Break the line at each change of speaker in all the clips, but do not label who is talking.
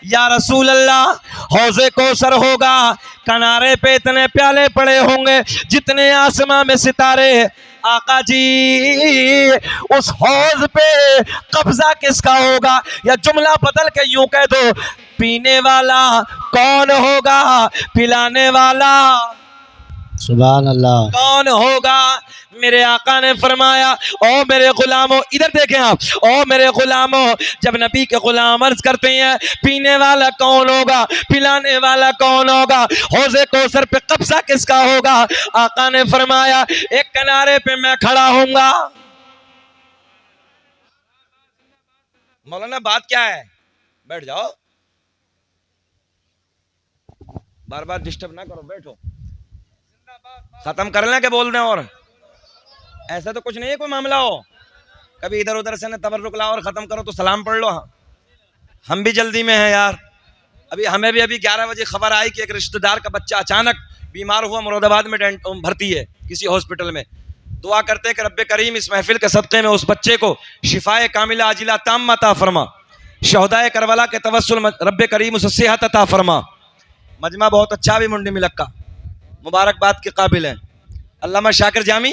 या रसूल अल्लाह, हौज़े कौसर होगा, किनारे पे इतने प्याले पड़े होंगे जितने आसमां में सितारे। आका जी उस हौज पे कब्जा किसका होगा? या जुमला बदल के यूं कह दो, पीने वाला कौन होगा, पिलाने वाला
सुभान अल्लाह
कौन होगा? मेरे आका ने फरमाया, ओ मेरे गुलामों, इधर देखें आप, ओ मेरे गुलामों, जब नबी के गुलाम अर्ज करते हैं पीने वाला कौन होगा, पिलाने वाला कौन होगा, हौज़े कौसर पे कब्जा किसका होगा? आका ने फरमाया, एक किनारे पे मैं खड़ा होऊंगा। मौलाना बात क्या है? बैठ जाओ, बार बार डिस्टर्ब ना करो, बैठो, खत्म कर लें के बोल दें। और ऐसा तो कुछ नहीं है कोई मामला हो, कभी इधर उधर से न तबर्रुक लाओ और खत्म करो तो सलाम पढ़ लो। हम भी जल्दी में हैं यार। हमें भी अभी 11 बजे खबर आई कि एक रिश्तेदार का बच्चा अचानक बीमार हुआ, मुरादाबाद में भर्ती है किसी हॉस्पिटल में। दुआ करते हैं कि रब्बे करीम इस महफिल के सदक़े में उस बच्चे को शिफाए कामिला आजिला ताम्मा अता फरमा, शहदाए करबला के तवस्सुल रब्बे करीम उसे सेहत अता फरमा। मजमा बहुत अच्छा भी मुंडी मिलक का, मुबारकबाद के काबिल है। अल्लामा शाकिर जामी,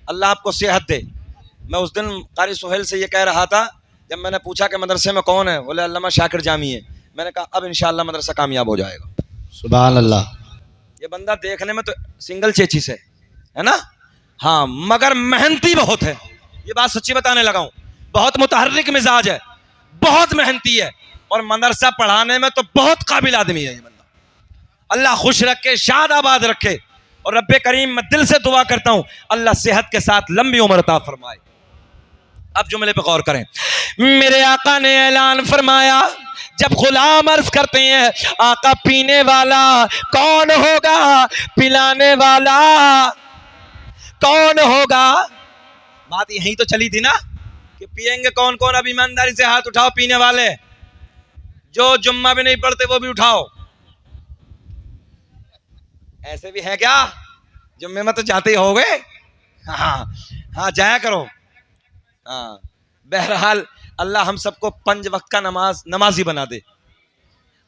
अल्लाह आपको सेहत दे। मैं उस दिन कारी सुहेल से ये कह रहा था, जब मैंने पूछा कि मदरसे में कौन है, बोले अल्लामा शाकिर जामी है। मैंने कहा अब इंशाअल्लाह मदरसा कामयाब हो जाएगा।
सुभान अल्लाह।
ये बंदा देखने में तो सिंगल चेचिस है ना, हाँ, मगर मेहनती बहुत है। ये बात सच्ची बताने लगा हूँ, बहुत मुतहर्रिक मिजाज है, बहुत मेहनती है, और मदरसा पढ़ाने में तो बहुत काबिल आदमी है ये बंदा। अल्लाह खुश रखे, शाद आबाद रखे। और रब्बे करीम मैं दिल से दुआ करता हूं अल्लाह सेहत के साथ लंबी उम्र अता फरमाए। अब जुमले पे गौर करें। मेरे आका ने ऐलान फरमाया, जब गुलाम अर्ज करते हैं आका पीने वाला कौन होगा, पिलाने वाला कौन होगा, बात यही तो चली थी ना कि पिएंगे कौन कौन। अब ईमानदारी से हाथ उठाओ, पीने वाले जो जुम्मा भी नहीं पढ़ते वो भी उठाओ। ऐसे भी है क्या? जुम्मे में तो जाते ही हो गए। हाँ जाया करो। हाँ, बहरहाल अल्लाह हम सबको 5 वक्त का नमाजी बना दे।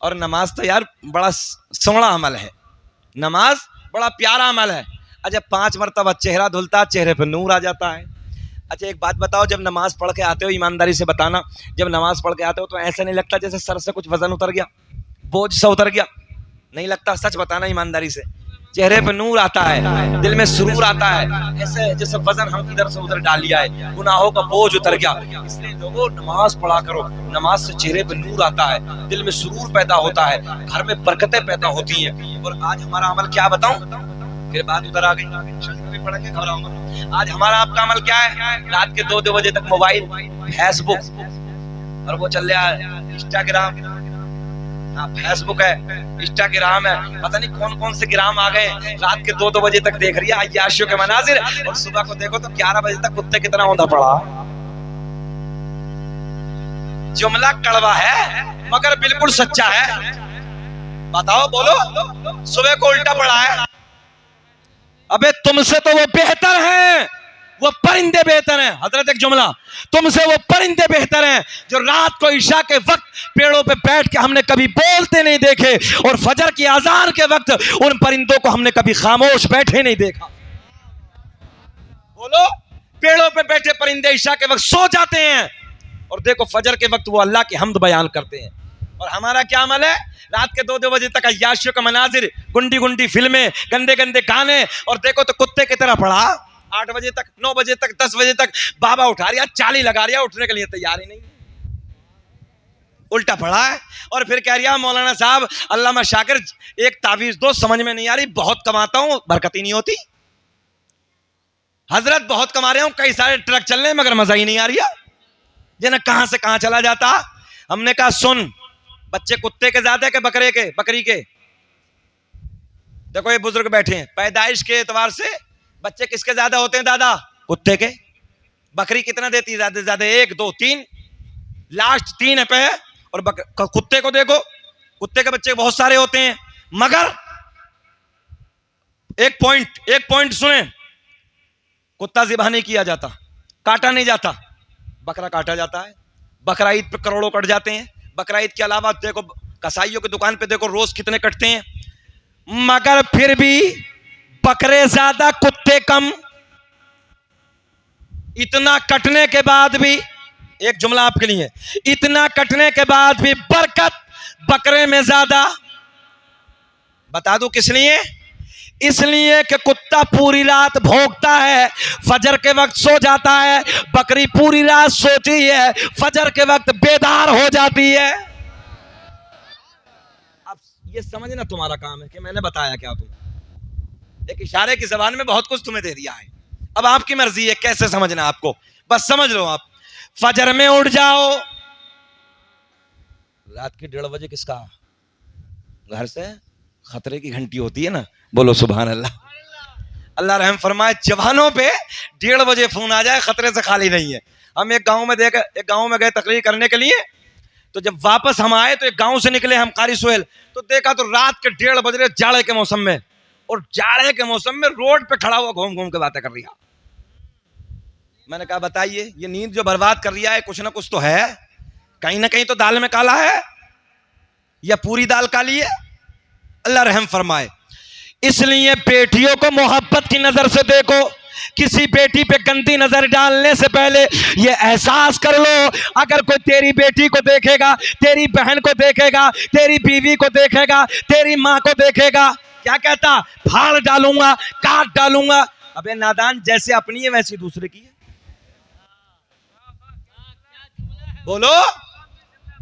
और नमाज तो यार बड़ा सोहना अमल है, नमाज बड़ा प्यारा अमल है। अच्छा, 5 मरतबा चेहरा धुलता, चेहरे पर नूर आ जाता है। अच्छा एक बात बताओ, जब नमाज पढ़ के आते हो, ईमानदारी से बताना, जब नमाज पढ़ के आते हो तो ऐसा नहीं लगता जैसे सर से कुछ वजन उतर गया, बोझ सा उतर गया? नहीं लगता? सच बताना ईमानदारी से। चेहरे पे नूर आता है, दिल में सुरूर आता है, ऐसे जैसे वजन हम इधर से उधर डाल लिया है, गुनाहों का बोझ उतर गया। इसलिए लोगों नमाज पढ़ा करो, नमाज से चेहरे पे नूर आता है, दिल में सुरूर पैदा होता है, घर में बरकतें पैदा होती हैं। और आज हमारा अमल क्या बताऊं, फिर बात उधर आ गई, पढ़ेंगे घबराऊंगा। आज हमारा आपका अमल क्या है? रात के 2-2 बजे तक मोबाइल, फेसबुक, और वो चल रहा है इंस्टाग्राम। हाँ, फेसबुक है, इंस्टाग्राम है, पता नहीं कौन कौन से ग्राम आ गए। रात के 2-2 बजे तक देख रही है अय्याशियों के मनाजिर, और सुबह को देखो तो 11 बजे तक कुत्ते की तरह औंधा पड़ा। जुमला कड़वा है मगर बिल्कुल सच्चा है। बताओ, बोलो, सुबह को उल्टा पड़ा है। अबे तुमसे तो वो बेहतर है, वो परिंदे बेहतर हैं। हजरत एक जुमला, तुमसे वो परिंदे बेहतर हैं जो रात को इशा के वक्त पेड़ों पे बैठ के हमने कभी बोलते नहीं देखे, और फजर की अजान के वक्त उन परिंदों को हमने कभी खामोश बैठे नहीं देखा। बोलो, पेड़ों पे बैठे परिंदे इशा के वक्त सो जाते हैं, और देखो फजर के वक्त वो अल्लाह की हमद बयान करते हैं। और हमारा क्या अमल है? रात के 2-2 बजे तक अय्याशियों का मनाजिर, गुंडी गुंडी फिल्में, गंदे गंदे गाने, और देखो तो कुत्ते की तरह पड़ा। 8 बजे तक, 9 बजे तक, 10 बजे तक बाबा उठा रिया, चाली लगा रिया, उठने के लिए तैयार ही नहीं, उल्टा पड़ा है। और फिर कह रिया मौलाना साहब अल्लामा शाकिर एक तावीज दो, समझ में नहीं आ रही, बहुत कमाता हूं, बरकत ही नहीं होती। हजरत बहुत कमा रहे हूं, कई सारे ट्रक चल रहे हैं, मगर मजा ही नहीं आ रही, जना कहां से कहां चला जाता। हमने कहा सुन, बच्चे कुत्ते के ज्यादा के बकरे के, बकरी के? देखो ये बुजुर्ग बैठे हैं, पैदाइश के एतबार से बच्चे किसके ज्यादा होते हैं दादा? कुत्ते के। बकरी कितना देती है ज्यादा से ज्यादा? 1, 2, 3, लास्ट 3 पे है। और कुत्ते को देखो, कुत्ते के बच्चे बहुत सारे होते हैं, मगर एक पॉइंट सुने, कुत्ता ज़िबा नहीं किया जाता, काटा नहीं जाता, बकरा काटा जाता है। बकरा ईद पे करोड़ों कट जाते हैं। बकरा ईद के अलावा देखो कसाईयों की दुकान पे देखो रोज कितने कटते हैं, मगर फिर भी बकरे ज्यादा कुत्ते कम। इतना कटने के बाद भी, एक जुमला आपके लिए, इतना कटने के बाद भी बरकत बकरे में ज्यादा। बता दूं किस लिए? इसलिए कि कुत्ता पूरी रात भौंकता है, फजर के वक्त सो जाता है, बकरी पूरी रात सोती है, फजर के वक्त बेदार हो जाती है। अब ये समझना तुम्हारा काम है कि मैंने बताया क्या तुम्हें, एक इशारे की जबान में बहुत कुछ तुम्हें दे दिया है। अब आपकी मर्जी है कैसे समझना आपको, बस समझ लो। आप फजर में उठ जाओ, रात के 1:30 बजे किसका घर से खतरे की घंटी होती है ना, बोलो सुभान अल्लाह। अल्लाह रहम फरमाए, जवानों पे 1:30 बजे फोन आ जाए खतरे से खाली नहीं है। हम एक गांव में गए तकरीर करने के लिए, तो जब वापस हम आए तो एक गांव से निकले हम कारी सोहेल, तो देखा तो रात के 1:30 बज रहे जाड़े के मौसम में, और जाड़े के मौसम में रोड पे खड़ा हुआ घूम घूम के बातें कर रहा। मैंने कहा बताइए, ये नींद जो बर्बाद कर रहा है कुछ ना कुछ तो है, कहीं ना कहीं तो दाल में काला है, या पूरी दाल काली है। अल्लाह रहम फरमाए। इसलिए बेटियों को मोहब्बत की नजर से देखो, किसी बेटी पे गंदी नजर डालने से पहले ये एहसास कर लो, अगर कोई तेरी बेटी को देखेगा, तेरी बहन को देखेगा, तेरी बीवी को देखेगा, तेरी माँ को देखेगा, क्या कहता? फाड़ डालूंगा, काट डालूंगा। अबे नादान, जैसे अपनी है वैसी दूसरे की है। बोलो,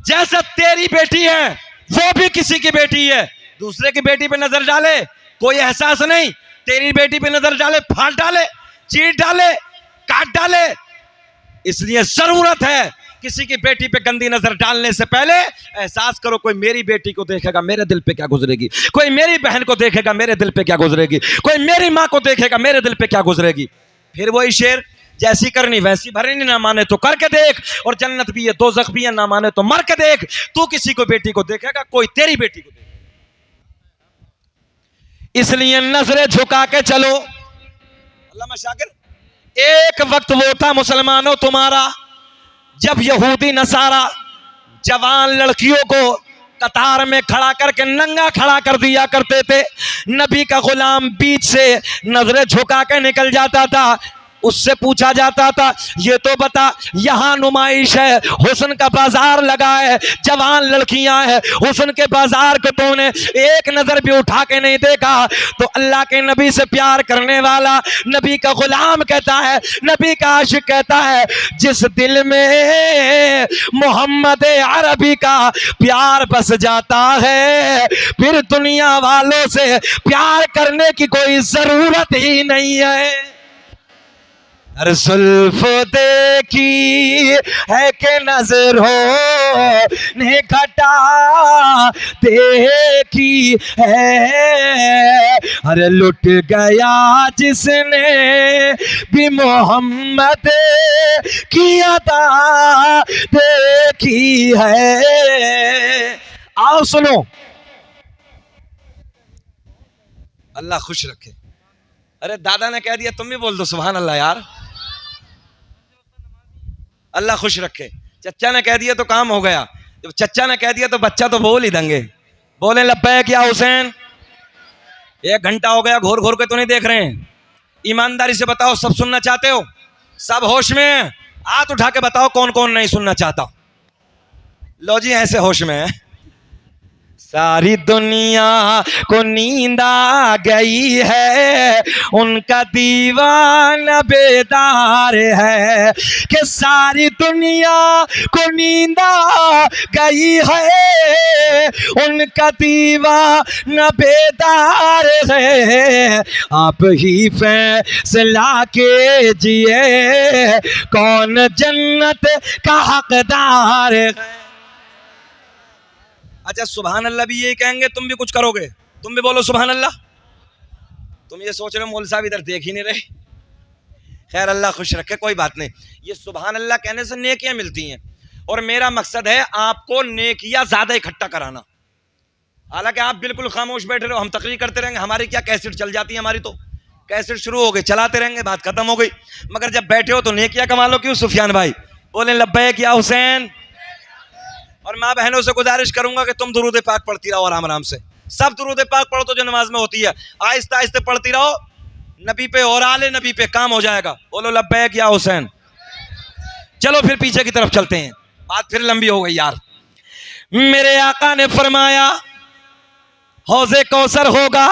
जैसे तेरी बेटी है वो भी किसी की बेटी है, दूसरे की बेटी पे नजर डाले कोई एहसास नहीं, तेरी बेटी पे नजर डाले फाड़ डाले, चीर डाले, काट डाले। इसलिए जरूरत है किसी की बेटी पे गंदी नजर डालने से पहले एहसास करो, कोई मेरी बेटी को देखेगा मेरे दिल पे क्या गुजरेगी, कोई मेरी बहन को देखेगा मेरे दिल पे क्या गुजरेगी, कोई मेरी माँ को देखेगा मेरे दिल पे क्या गुजरेगी। फिर वही शेर, जैसी करनी वैसी भरनी, ना माने तो करके देख, और जन्नत भी है दोज़ख भी है, ना माने तो मर के देख। तू किसी को बेटी को देखेगा, कोई तेरी बेटी को देखेगा। इसलिए नजरें झुका के चलो। अल्लामा शाकिर, एक वक्त वो था मुसलमानों तुम्हारा जब यहूदी नसारा जवान लड़कियों को कतार में खड़ा करके नंगा खड़ा कर दिया करते थे। नबी का गुलाम बीच से नजरें झुका के निकल जाता था, उससे पूछा जाता था ये तो बता, यहाँ नुमाइश है, हुस्न का बाजार लगा है, जवान लड़कियां हैं, हुस्न के बाजार को तूने एक नजर भी उठा के नहीं देखा? तो अल्लाह के नबी से प्यार करने वाला नबी का गुलाम कहता है, नबी का आशिक कहता है, जिस दिल में मोहम्मद अरबी का प्यार बस जाता है, फिर दुनिया वालों से प्यार करने की कोई जरूरत ही नहीं है। हर जुल्फ देखी है कि नजरों ने घटा देखी है, अरे लुट गया जिसने भी मोहम्मद की अदा देखी है। आओ सुनो, अल्लाह खुश रखे। अरे दादा ने कह दिया, तुम भी बोल दो सुभान अल्लाह यार। अल्लाह खुश रखे। चच्चा ने कह दिया तो काम हो गया, जब चच्चा ने कह दिया तो बच्चा तो बोल ही देंगे। बोले लब्बैक या हुसैन। 1 घंटा हो गया, घोर घोर के तो नहीं देख रहे हैं? ईमानदारी से बताओ, सब सुनना चाहते हो? सब होश में? हाथ उठा के बताओ कौन कौन नहीं सुनना चाहता। लो जी, ऐसे होश में है। सारी दुनिया को नींद आ गई है, उनका दीवाना बेदार है, कि सारी दुनिया को नींद आ गई है, उनका दीवाना बेदार है। आप ही फैसला कीजिए कौन जन्नत का हकदार है। अच्छा, सुभान अल्लाह भी यही कहेंगे, तुम भी कुछ करोगे? तुम भी बोलो सुभान अल्लाह। तुम ये सोच रहे हो मौलवी साहब इधर देख ही नहीं रहे। खैर, अल्लाह खुश रखे, कोई बात नहीं। ये सुभान अल्लाह कहने से नेकियां मिलती हैं, और मेरा मकसद है आपको नेकियां ज्यादा इकट्ठा कराना। हालांकि आप बिल्कुल खामोश बैठे रहो, हम तकरीर करते रहेंगे, हमारी क्या कैसेट चल जाती है, हमारी तो कैसेट शुरू हो गई, चलाते रहेंगे, बात खत्म हो गई। मगर जब बैठे हो तो नेकियां कमा लो। क्यों सुफियान भाई? बोले लब्बैक या हुसैन। और माँ बहनों से गुजारिश करूंगा कि तुम दुरूद पाक पढ़ती रहो आराम आराम से। सब दुरूद पाक पढ़ो तो जो नमाज में होती है, आहिस्ता आहिस्ता पढ़ती रहो, नबी पे और आले नबी पे काम हो जाएगा। बोलो लब्बैक या हुसैन। चलो फिर पीछे की तरफ चलते हैं, बात फिर लंबी हो गई यार। मेरे आका ने फरमाया हौज़े कौसर होगा,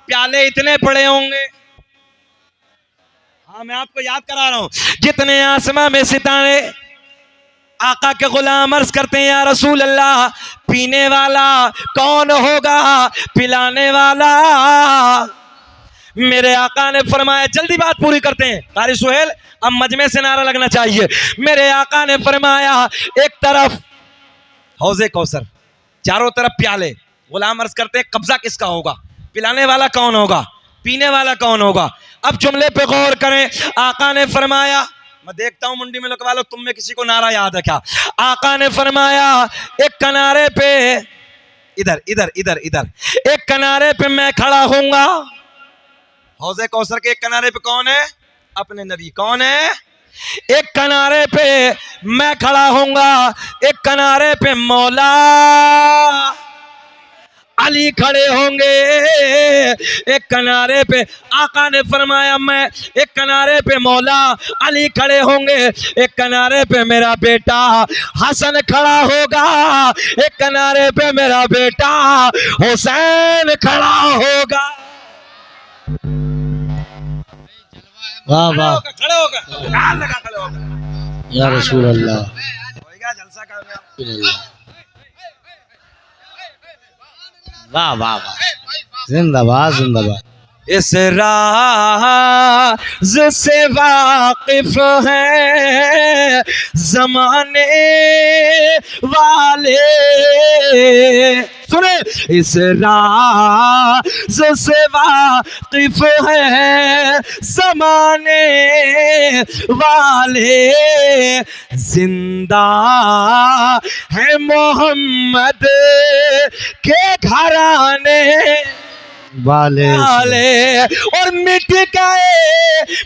प्याले इतने बड़े होंगे। हाँ मैं आपको याद करा रहा हूं, जितने आसमां में सितारे। आका के गुलाम अर्ज करते हैं या रसूल अल्लाह, पीने वाला कौन होगा, पिलाने वाला? मेरे आका ने फरमाया, जल्दी बात पूरी करते हैं कारी सुहेल, अब मजमे से नारा लगना चाहिए। मेरे आका ने फरमाया एक तरफ हौज़े कौसर, चारों तरफ प्याले। गुलाम अर्ज करते हैं कब्जा किसका होगा, पिलाने वाला कौन होगा, पीने वाला कौन होगा? अब जुमले पे गौर करें। आका ने फरमाया, मैं देखता हूं मुंडी में लुकवा लो, तुम में किसी को नारा याद है क्या? आका ने फरमाया एक किनारे पे, इधर इधर इधर इधर, एक किनारे पे मैं खड़ा होऊंगा। हौज़े कौसर के एक किनारे पे कौन है? अपने नबी। कौन है? एक किनारे पे मैं खड़ा होऊंगा, एक किनारे पे मौला अली खड़े होंगे, एक किनारे पे आका ने फरमाया मैं, एक किनारे पे मौला अली खड़े होंगे, एक किनारे पे मेरा बेटा हसन खड़ा होगा, एक किनारे पे मेरा बेटा हुसैन खड़ा होगा।
वाह वाह
खड़े होगा खड़े होगा
या रसूल अल्लाह।
होएगा जलसा का।
वाह वाह वाह, जिंदाबाद जिंदाबाद।
इस राज से वाकिफ है जमाने वाले, सुने, इस राज से वाकिफ है जमाने वाले, जिंदा है मोहम्मद के घराने
वाले
और मिट गए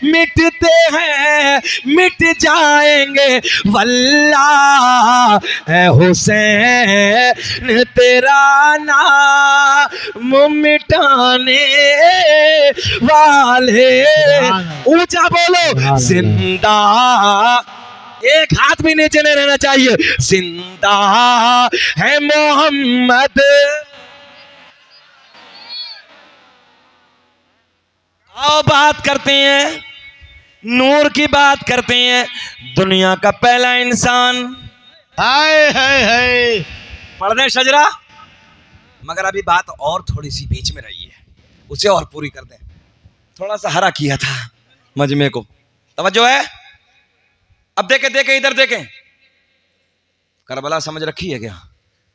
मिटते हैं मिट जाएंगे वल्लाह है हुसैन तेरा नाम मिटाने वाले। ऊंचा बोलो जिंदा, एक हाथ भी नीचे नहीं रहना चाहिए। जिंदा है मोहम्मद। आओ बात करते हैं, नूर की बात करते हैं। दुनिया का पहला इंसान,
हाय हाय हाय,
पढ़ दें शजरा, मगर अभी बात और थोड़ी सी बीच में रही है, उसे और पूरी कर दें। थोड़ा सा हरा किया था मजमे को, तवज्जो है? अब देखें देखें इधर देखें, करबला समझ रखी है क्या?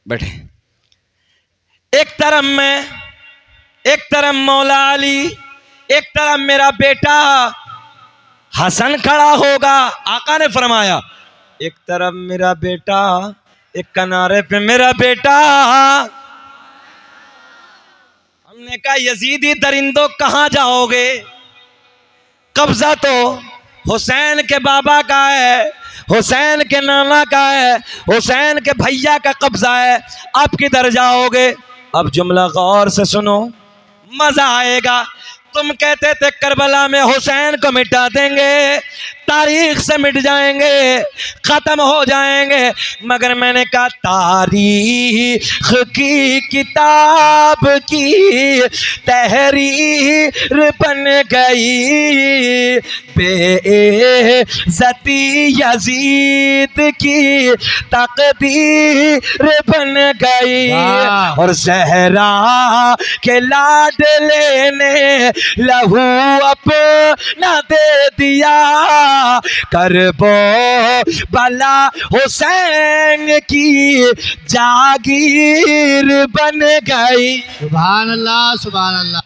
बैठे। एक तरफ मैं, एक तरफ मौला अली, एक तरफ मेरा बेटा हसन खड़ा होगा। आका ने फरमाया एक तरफ मेरा बेटा, एक किनारे पे मेरा बेटा। हमने कहा यजीदी दरिंदों कहां जाओगे, कब्जा तो हुसैन के बाबा का है, हुसैन के नाना का है, हुसैन के भैया का कब्जा है, आप किधर जाओगे? अब जुमला गौर से सुनो, मजा आएगा। तुम कहते थे करबला में हुसैन को मिटा देंगे, तारीख से मिट जाएंगे, खत्म हो जाएंगे, मगर मैंने कहा तारीख की किताब की तहरीर बन गई, बेइज्जती यजीद की तकदीर बन गई, और सहरा के लाडले ने लहू अपना दे दिया, करबो बला हुसैन की जागीर बन गई।
सुभान अल्लाह सुभान अल्लाह।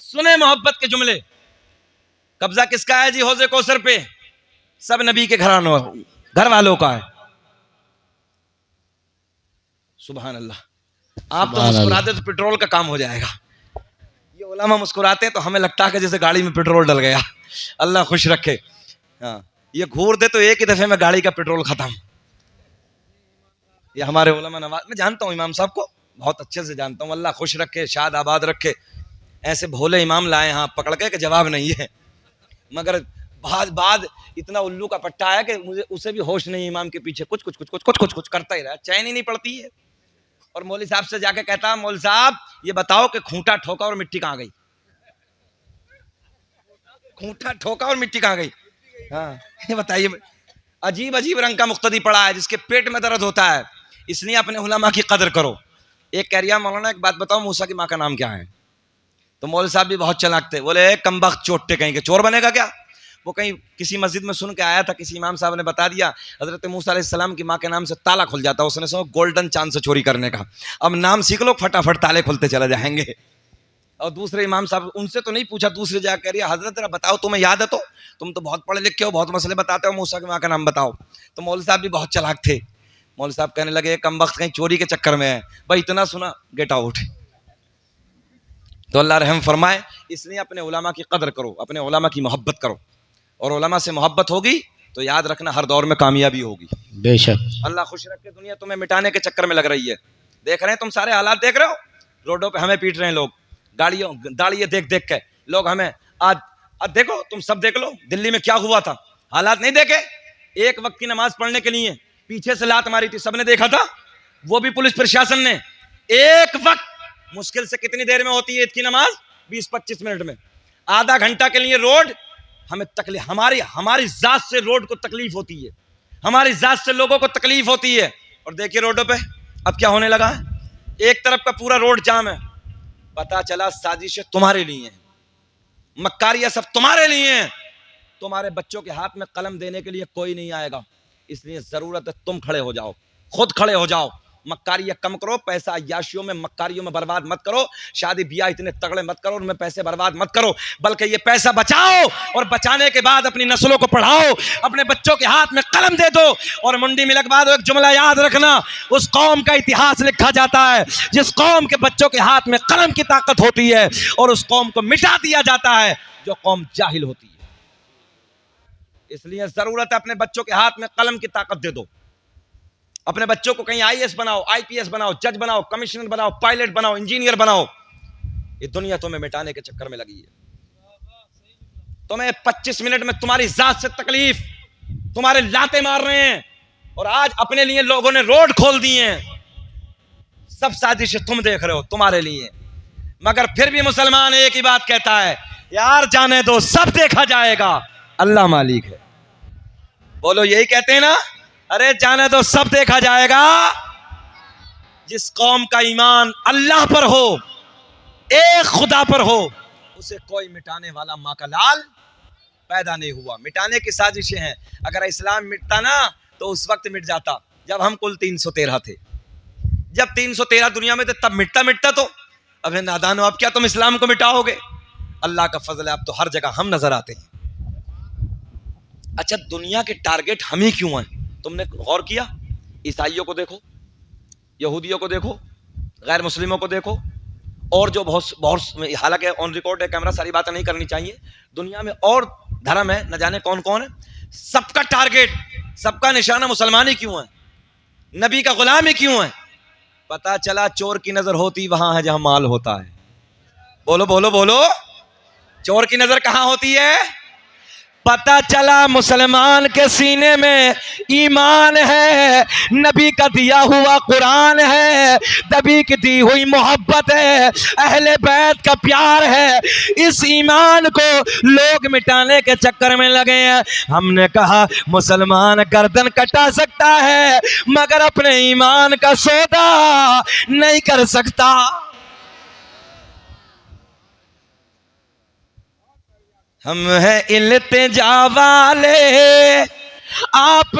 सुने मोहब्बत के जुमले। कब्जा किसका है जी हौज़े कौसर पे? सब नबी के घर वालों का है। सुभान अल्लाह। आप तो मुस्कुराते तो पेट्रोल का काम हो जाएगा। ये उलमा मुस्कुराते तो हमें लगता है कि जैसे गाड़ी में पेट्रोल डल गया। अल्लाह खुश रखे। हाँ, ये घूर दे तो एक ही दफे में गाड़ी का पेट्रोल खत्म। ये हमारे उलमा नवाज, मैं जानता हूँ इमाम साहब को, बहुत अच्छे से जानता हूँ, अल्लाह खुश रखे, शाद आबाद रखे। ऐसे भोले इमाम लाए हाँ पकड़ के कि जवाब नहीं है, मगर बाद इतना उल्लू का पट्टा है कि मुझे उसे भी होश नहीं, इमाम के पीछे कुछ कुछ कुछ कुछ कुछ कुछ कुछ करता ही रहा, चैन ही नहीं पड़ती है। और मौलवी साहब से जाके कहता, मौलवी साहब ये बताओ कि खूंटा ठोका और मिट्टी कहाँ गई, खूंटा ठोका और मिट्टी कहाँ गई, हाँ ये बताइए। अजीब अजीब रंग का मुक्तदी पड़ा है जिसके पेट में दर्द होता है, इसलिए अपने उलमा की कदर करो। एक कह रिया, मौलाना एक बात बताओ, मूसा की माँ का नाम क्या है? तो मौलवी साहब भी बहुत चलाक थे, बोले कमबख्त चोटे कहीं के, चोर बनेगा क्या? वो कहीं किसी मस्जिद में सुन के आया था, किसी इमाम साहब ने बता दिया हजरत मूसा अलैहिस्सलाम की माँ के नाम से ताला खुल जाता, उसने सोचा गोल्डन चांद से चोरी करने का, अब नाम सीख लो फटाफट ताले खुलते चले जाएंगे। और दूसरे इमाम साहब, उनसे तो नहीं पूछा, दूसरे जाकर कह रही हजरत जरा बताओ तुम्हें याद है तो, तुम तो बहुत पढ़े लिखे हो, बहुत मसले बताते हो, मूसा की माँ का नाम बताओ। तो मौलवी साहब भी बहुत चलाक थे, मौलवी साहब कहने लगे कमबख्त कहीं चोरी के चक्कर में है, भाई इतना सुना गेट आउट। तो अल्लाह रहम फरमाए, इसलिए अपने उलमा की कदर करो, अपने उलमा की मोहब्बत करो, और उलमा से मोहब्बत होगी तो याद रखना हर दौर में कामयाबी होगी
बेशक।
अल्लाह खुश रखे। दुनिया तुम्हें मिटाने के चक्कर में लग रही है, देख रहे हैं तुम सारे हालात देख रहे हो, रोडों पे हमें पीट रहे हैं लोग, गाड़ियों दाड़ियाँ देख देख के लोग हमें, आज देखो तुम सब देख लो दिल्ली में क्या हुआ था, हालात नहीं देखे? एक वक्त की नमाज पढ़ने के लिए पीछे से लात मारी थी, सबने देखा था, वो भी पुलिस प्रशासन ने। एक वक्त मुश्किल से कितनी देर में होती है ईद की नमाज? 20-25 मिनट में। आधा घंटा के लिए रोड हमें तकलीफ, हमारी जात से रोड को तकलीफ होती है, हमारी जात से लोगों को तकलीफ होती है। और देखिए रोडों पे अब क्या होने लगा है, एक तरफ का पूरा रोड जाम है, पता चला साजिशें तुम्हारे लिए हैं, मक्कारियां सब तुम्हारे लिए हैं, तुम्हारे बच्चों के हाथ में कलम देने के लिए कोई नहीं आएगा, इसलिए जरूरत है तुम खड़े हो जाओ, खुद खड़े हो जाओ, मक्कारियां कम करो, पैसा अय्याशियों में मक्कारियों में बर्बाद मत करो, शादी ब्याह इतने तगड़े मत करो, उनमें पैसे बर्बाद मत करो, बल्कि ये पैसा बचाओ और बचाने के बाद अपनी नस्लों को पढ़ाओ, अपने बच्चों के हाथ में कलम दे दो। और मुंडी मिलक बाद एक जुमला याद रखना, उस कौम का इतिहास लिखा जाता है जिस कौम के बच्चों के हाथ में कलम की ताकत होती है, और उस कौम को मिटा दिया जाता है जो कौम जाहिल होती है। इसलिए जरूरत है अपने बच्चों के हाथ में कलम की ताकत दे दो, अपने बच्चों को कहीं आईएएस बनाओ, आईपीएस बनाओ, जज बनाओ, कमिश्नर बनाओ, पायलट बनाओ, इंजीनियर बनाओ। ये दुनिया तुम्हें मिटाने के चक्कर में लगी है, तुम्हें 25 मिनट में तुम्हारी जात से तकलीफ, तुम्हारे लाते मार रहे हैं, और आज अपने लिए लोगों ने रोड खोल दिए हैं, सब साजिशें तुम देख रहे हो तुम्हारे लिए। मगर फिर भी मुसलमान एक ही बात कहता है, यार जाने दो सब देखा जाएगा, अल्लाह मालिक है। बोलो यही कहते हैं ना, अरे जाने दो सब देखा जाएगा। जिस कौम का ईमान अल्लाह पर हो, एक खुदा पर हो, उसे कोई मिटाने वाला माँ का लाल पैदा नहीं हुआ। मिटाने की साजिशें हैं, अगर इस्लाम मिटता ना तो उस वक्त मिट जाता जब हम कुल 313 थे, जब 313 दुनिया में थे तब मिटता तो। अब नादानो, अब क्या तुम इस्लाम को मिटाओगे? अल्लाह का फजल है, अब तो हर जगह हम नजर आते हैं। अच्छा, दुनिया के टारगेट हम ही क्यों हैं? तुमने गौर किया? ईसाइयों को देखो, यहूदियों को देखो, गैर मुस्लिमों को देखो, और जो बहुत हालांकि ऑन रिकॉर्ड है कैमरा, सारी बातें नहीं करनी चाहिए, दुनिया में और धर्म है, न जाने कौन कौन है, सबका टारगेट, सबका निशाना मुसलमानी क्यों है? नबी का गुलाम ही क्यों है? पता चला चोर की नजर होती वहां है जहां माल होता है। बोलो बोलो बोलो, चोर की नजर कहां होती है? पता चला मुसलमान के सीने में ईमान है, नबी का दिया हुआ कुरान है, नबी की दी हुई मोहब्बत है, अहले बैत का प्यार है। इस ईमान को लोग मिटाने के चक्कर में लगे हैं। हमने कहा मुसलमान गर्दन कटा सकता है मगर अपने ईमान का सौदा नहीं कर सकता। हम हैं इल्तिजा वाले, आप